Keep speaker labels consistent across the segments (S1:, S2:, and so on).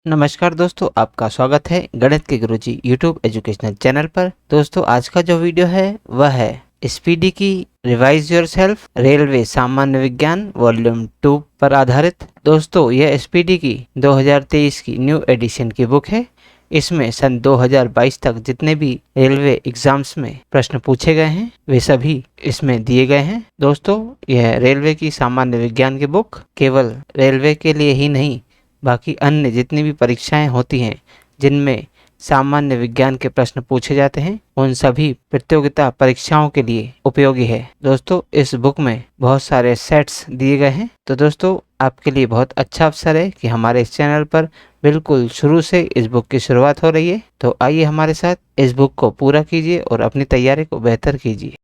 S1: नमस्कार दोस्तों, आपका स्वागत है गणित के गुरुजी यूट्यूब एजुकेशनल चैनल पर। दोस्तों, आज का जो वीडियो है वह है स्पीडी की रिवाइज योरसेल्फ रेलवे सामान्य विज्ञान वॉल्यूम 2 पर आधारित। दोस्तों, यह स्पीडी की 2023 की न्यू एडिशन की बुक है। इसमें सन 2022 तक जितने भी रेलवे एग्जाम्स में प्रश्न पूछे गए हैं वे सभी इसमें दिए गए हैं। दोस्तों, यह रेलवे की सामान्य विज्ञान की बुक केवल रेलवे के लिए ही नहीं, बाकी अन्य जितनी भी परीक्षाएं होती हैं जिनमें सामान्य विज्ञान के प्रश्न पूछे जाते हैं उन सभी प्रतियोगिता परीक्षाओं के लिए उपयोगी है। दोस्तों, इस बुक में बहुत सारे सेट्स दिए गए हैं, तो दोस्तों आपके लिए बहुत अच्छा अवसर है कि हमारे इस चैनल पर बिल्कुल शुरू से इस बुक की शुरुआत हो रही है। तो आइए हमारे साथ इस बुक को पूरा कीजिए और अपनी तैयारी को बेहतर कीजिए।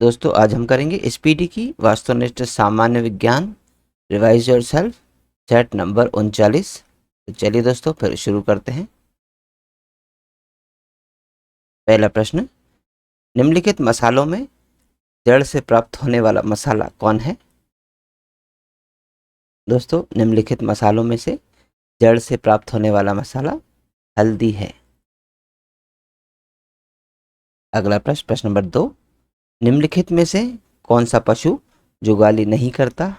S1: दोस्तों, आज हम करेंगे स्पीडी की वास्तुनिष्ठ सामान्य विज्ञान रिवाइज योरसेल्फ सेट नंबर 39। तो चलिए दोस्तों फिर शुरू करते हैं। पहला प्रश्न, निम्नलिखित मसालों में जड़ से प्राप्त होने वाला मसाला कौन है? दोस्तों, निम्नलिखित मसालों में से जड़ से प्राप्त होने वाला मसाला हल्दी है। अगला प्रश्न, प्रश्न नंबर 2, निम्नलिखित में से कौन सा पशु जुगाली नहीं करता?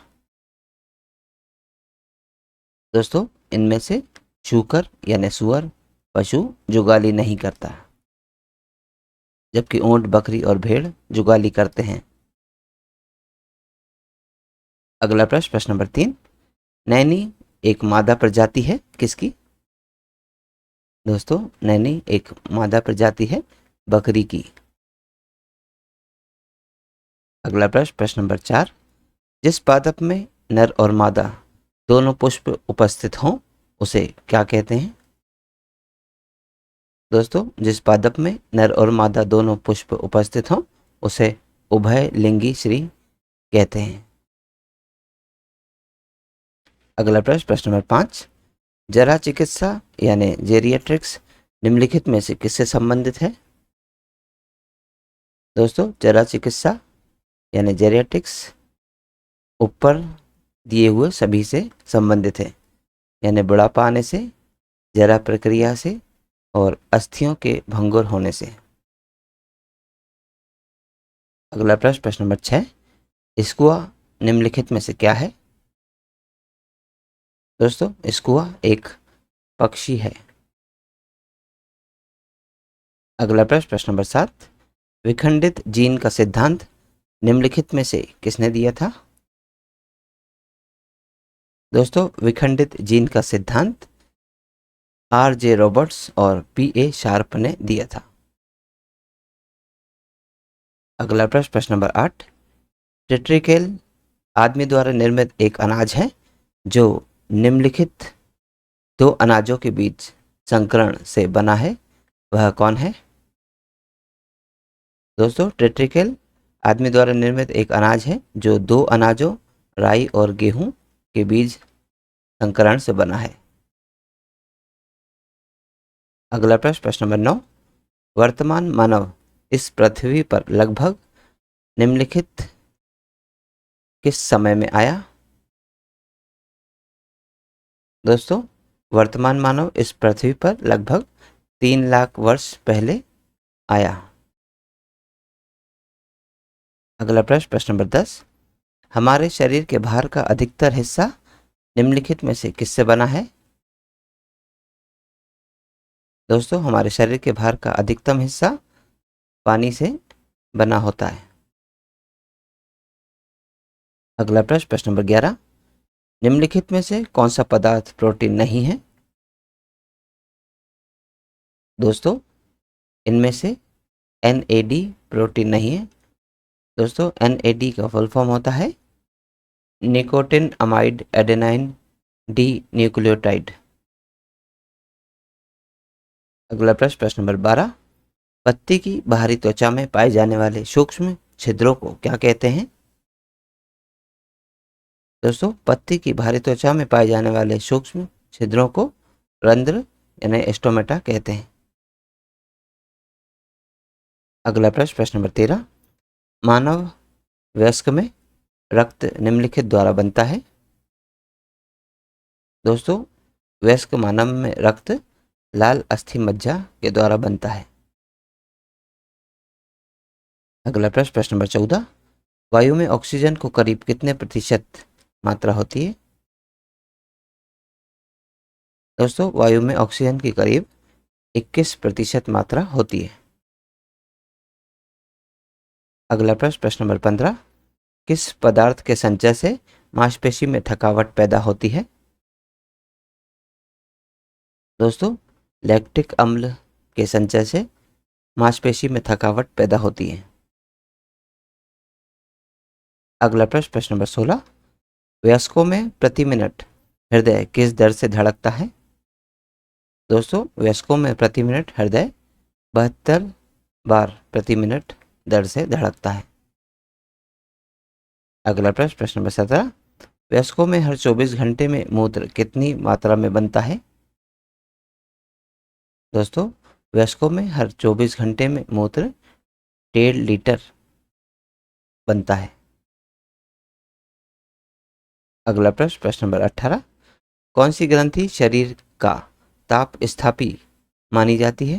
S1: दोस्तों, इनमें से शूकर यानी सुअर पशु जुगाली नहीं करता, जबकि ऊंट, बकरी और भेड़ जुगाली करते हैं। अगला प्रश्न, प्रश्न नंबर 3, नैनी एक मादा प्रजाति है किसकी? दोस्तों, नैनी एक मादा प्रजाति है बकरी की। अगला प्रश्न, प्रश्न नंबर 4, जिस पादप में नर और मादा दोनों पुष्प उपस्थित हों उसे क्या कहते हैं? दोस्तों, जिस पादप में नर और मादा दोनों पुष्प उपस्थित हों उसे उभय लिंगी श्री कहते हैं। अगला प्रश्न, प्रश्न नंबर 5, जरा चिकित्सा यानी जेरियाट्रिक्स निम्नलिखित में से किससे संबंधित है? दोस्तों, जरा चिकित्सा यानी जेरियाट्रिक्स ऊपर दिए हुए सभी से संबंधित है, यानी बुढ़ापा आने से, जरा प्रक्रिया से और अस्थियों के भंगुर होने से। अगला प्रश्न, प्रश्न नंबर 6, स्कुआ निम्नलिखित में से क्या है? दोस्तों, स्कुआ एक पक्षी है। अगला प्रश्न, प्रश्न नंबर 7, विखंडित जीन का सिद्धांत निम्नलिखित में से किसने दिया था? दोस्तों, विखंडित जीन का सिद्धांत R.J. रॉबर्ट्स और P.A. शार्प ने दिया था। अगला प्रश्न, प्रश्न नंबर 8, टेट्रिकेल आदमी द्वारा निर्मित एक अनाज है जो निम्नलिखित दो अनाजों के बीच संकरण से बना है, वह कौन है? दोस्तों, टेट्रिकेल आदमी द्वारा निर्मित एक अनाज है जो दो अनाजों राई और गेहूं के बीज संकरण से बना है। अगला प्रश्न, प्रश्न नंबर 9, वर्तमान मानव इस पृथ्वी पर लगभग निम्नलिखित किस समय में आया? दोस्तों, वर्तमान मानव इस पृथ्वी पर लगभग 3 लाख वर्ष पहले आया। अगला प्रश्न, प्रश्न नंबर 10, हमारे शरीर के बाहर का अधिकतर हिस्सा निम्नलिखित में से किससे बना है? दोस्तों, हमारे शरीर के बाहर का अधिकतम हिस्सा पानी से बना होता है। अगला प्रश्न, प्रश्न नंबर 11, निम्नलिखित में से कौन सा पदार्थ प्रोटीन नहीं है? दोस्तों, इनमें से NAD प्रोटीन नहीं है। दोस्तों, NAD का फुल फॉर्म होता है nicotine amide adenine D nucleotide. अगला प्रश्न, प्रश्न नंबर 12, पत्ती की बाहरी त्वचा में पाए जाने वाले सूक्ष्म छिद्रों को क्या कहते हैं? दोस्तों, पत्ती की बाहरी त्वचा में पाए जाने वाले सूक्ष्म छिद्रों को रंध्र यानी एस्टोमेटा कहते हैं। अगला प्रश्न, प्रश्न नंबर 13, मानव वयस्क में रक्त निम्नलिखित द्वारा बनता है। दोस्तों, वयस्क मानव में रक्त लाल अस्थि मज्जा के द्वारा बनता है? अगला प्रश्न, प्रश्न नंबर 14, वायु में ऑक्सीजन को करीब कितने प्रतिशत मात्रा होती है? दोस्तों, वायु में ऑक्सीजन की करीब 21% मात्रा होती है। अगला प्रश्न, प्रश्न नंबर 15, किस पदार्थ के संचय से मांसपेशी में थकावट पैदा होती है? दोस्तों, लैक्टिक अम्ल के संचय से मांसपेशी में थकावट पैदा होती है। अगला प्रश्न, प्रश्न नंबर 16, वयस्कों में प्रति मिनट हृदय किस दर से धड़कता है? दोस्तों, वयस्कों में प्रति मिनट हृदय 72 बार प्रति मिनट दर से धड़कता है। अगला प्रश्न, प्रश्न नंबर 17, वयस्कों में हर 24 घंटे में मूत्र कितनी मात्रा में बनता है? दोस्तों, वयस्कों में हर 24 घंटे में मूत्र 1.5 लीटर बनता है। अगला प्रश्न, प्रश्न नंबर 18, कौन सी ग्रंथि शरीर का ताप स्थापी मानी जाती है?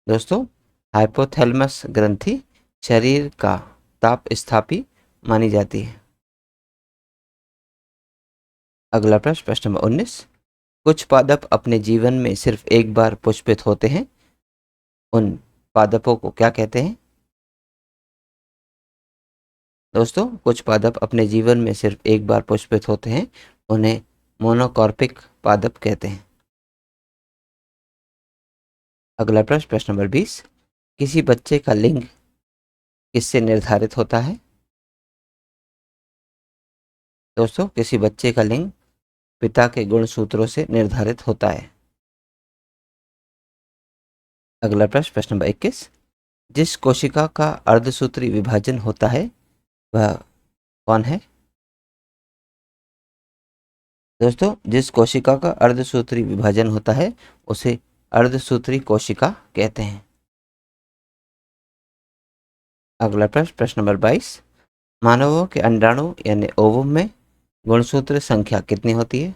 S1: दोस्तों, हाइपोथैलेमस ग्रंथि शरीर का ताप स्थापी मानी जाती है। अगला प्रश्न, प्रश्न नंबर 19, कुछ पादप अपने जीवन में सिर्फ एक बार पुष्पित होते हैं, उन पादपों को क्या कहते हैं? दोस्तों, कुछ पादप अपने जीवन में सिर्फ एक बार पुष्पित होते हैं, उन्हें मोनोकॉर्पिक पादप कहते हैं। अगला प्रश्न, प्रश्न नंबर 20, किसी बच्चे का लिंग किससे निर्धारित होता है? दोस्तों, किसी बच्चे का लिंग पिता के गुणसूत्रों से निर्धारित होता है। अगला प्रश्न, प्रश्न नंबर 21, जिस कोशिका का अर्धसूत्री विभाजन होता है वह कौन है? दोस्तों, जिस कोशिका का अर्धसूत्री विभाजन होता है उसे अर्धसूत्री कोशिका कहते हैं। अगला प्रश्न, प्रश्न नंबर 22, मानवों के अंडाणु यानी ओवम में गुणसूत्र संख्या कितनी होती है?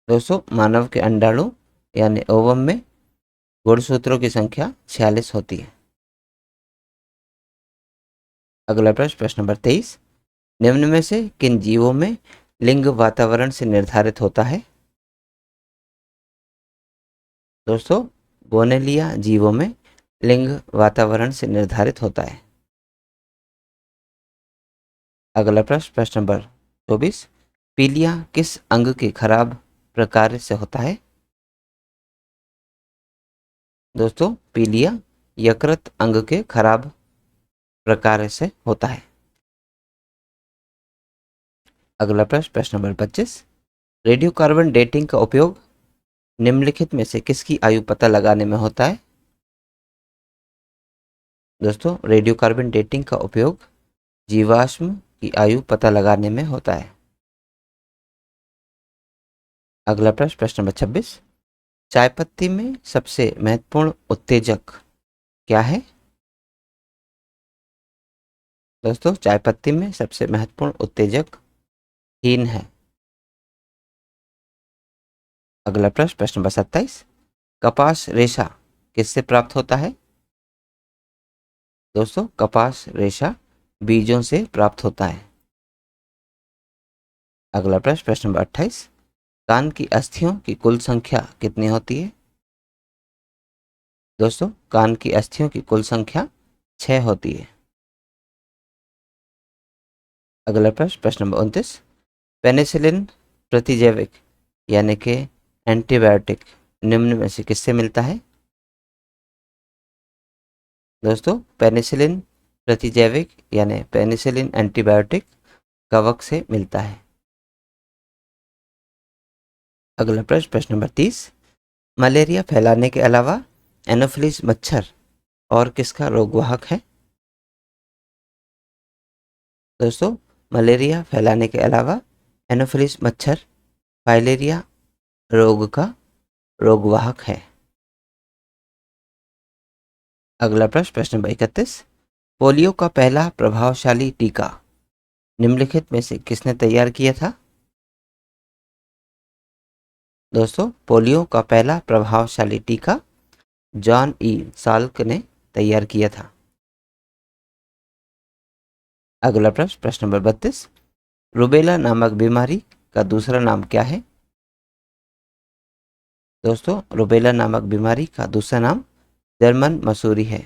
S1: दोस्तों, मानव के अंडाणु यानी ओवम में गुणसूत्रों की संख्या 46 होती है। अगला प्रश्न, प्रश्न नंबर 23, निम्न में से किन जीवों में लिंग वातावरण से निर्धारित होता है? दोस्तों, बोनेलिया जीवों में लिंग वातावरण से निर्धारित होता है। अगला प्रश्न, प्रश्न नंबर 24, पीलिया किस अंग के खराब प्रकार से होता है? दोस्तों, पीलिया यकृत अंग के खराब प्रकार से होता है। अगला प्रश्न, प्रश्न नंबर 25, रेडियोकार्बन डेटिंग का उपयोग निम्नलिखित में से किसकी आयु पता लगाने में होता है? दोस्तों, रेडियोकार्बन डेटिंग का उपयोग जीवाश्म की आयु पता लगाने में होता है। अगला प्रश्न, प्रश्न नंबर 26, चाय पत्ती में सबसे महत्वपूर्ण उत्तेजक क्या है? दोस्तों, चाय पत्ती में सबसे महत्वपूर्ण उत्तेजक हीन है। अगला प्रश्न, प्रश्न नंबर 27, कपास रेशा किससे प्राप्त होता है? दोस्तों, कपास रेशा बीजों से प्राप्त होता है। अगला प्रश्न, प्रश्न नंबर 28, कान की अस्थियों की कुल संख्या कितनी होती है? दोस्तों, कान की अस्थियों की कुल संख्या 6 होती है। अगला प्रश्न, प्रश्न नंबर 29, पेनिसिलिन प्रतिजैविक यानी कि एंटीबायोटिक निम्न में से किससे मिलता है? दोस्तों, पेनिसिलिन प्रतिजैविक यानी पेनिसिलिन एंटीबायोटिक कवक से मिलता है। अगला प्रश्न, प्रश्न नंबर 30, मलेरिया फैलाने के अलावा एनोफिलिस मच्छर और किसका रोगवाहक है? दोस्तों, मलेरिया फैलाने के अलावा एनोफिलिस मच्छर फाइलेरिया रोग का रोगवाहक है। अगला प्रश्न, प्रश्न नंबर 31, पोलियो का पहला प्रभावशाली टीका निम्नलिखित में से किसने तैयार किया था? दोस्तों, पोलियो का पहला प्रभावशाली टीका जॉन ई साल्क ने तैयार किया था। अगला प्रश्न, प्रश्न नंबर 32, रुबेला नामक बीमारी का दूसरा नाम क्या है? दोस्तों, रुबेला नामक बीमारी का दूसरा नाम जर्मन मसूरी है।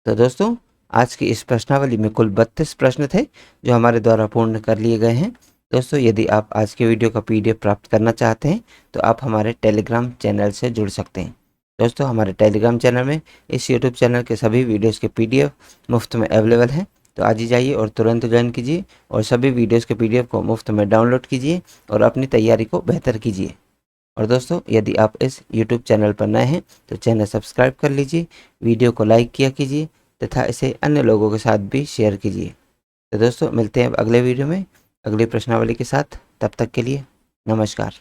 S1: तो दोस्तों, आज की इस प्रश्नावली में कुल 32 प्रश्न थे जो हमारे द्वारा पूर्ण कर लिए गए हैं। दोस्तों, यदि आप आज के वीडियो का PDF प्राप्त करना चाहते हैं तो आप हमारे टेलीग्राम चैनल से जुड़ सकते हैं। दोस्तों, हमारे टेलीग्राम चैनल में इस यूट्यूब चैनल के सभी वीडियोज़ के PDF मुफ्त में अवेलेबल हैं। तो आज ही जाइए और तुरंत ज्वाइन कीजिए और सभी वीडियोज़ के PDF को मुफ्त में डाउनलोड कीजिए और अपनी तैयारी को बेहतर कीजिए। और दोस्तों, यदि आप इस YouTube चैनल पर नए हैं तो चैनल सब्सक्राइब कर लीजिए, वीडियो को लाइक किया कीजिए तथा इसे अन्य लोगों के साथ भी शेयर कीजिए। तो दोस्तों, मिलते हैं अब अगले वीडियो में अगली प्रश्नावली के साथ। तब तक के लिए नमस्कार।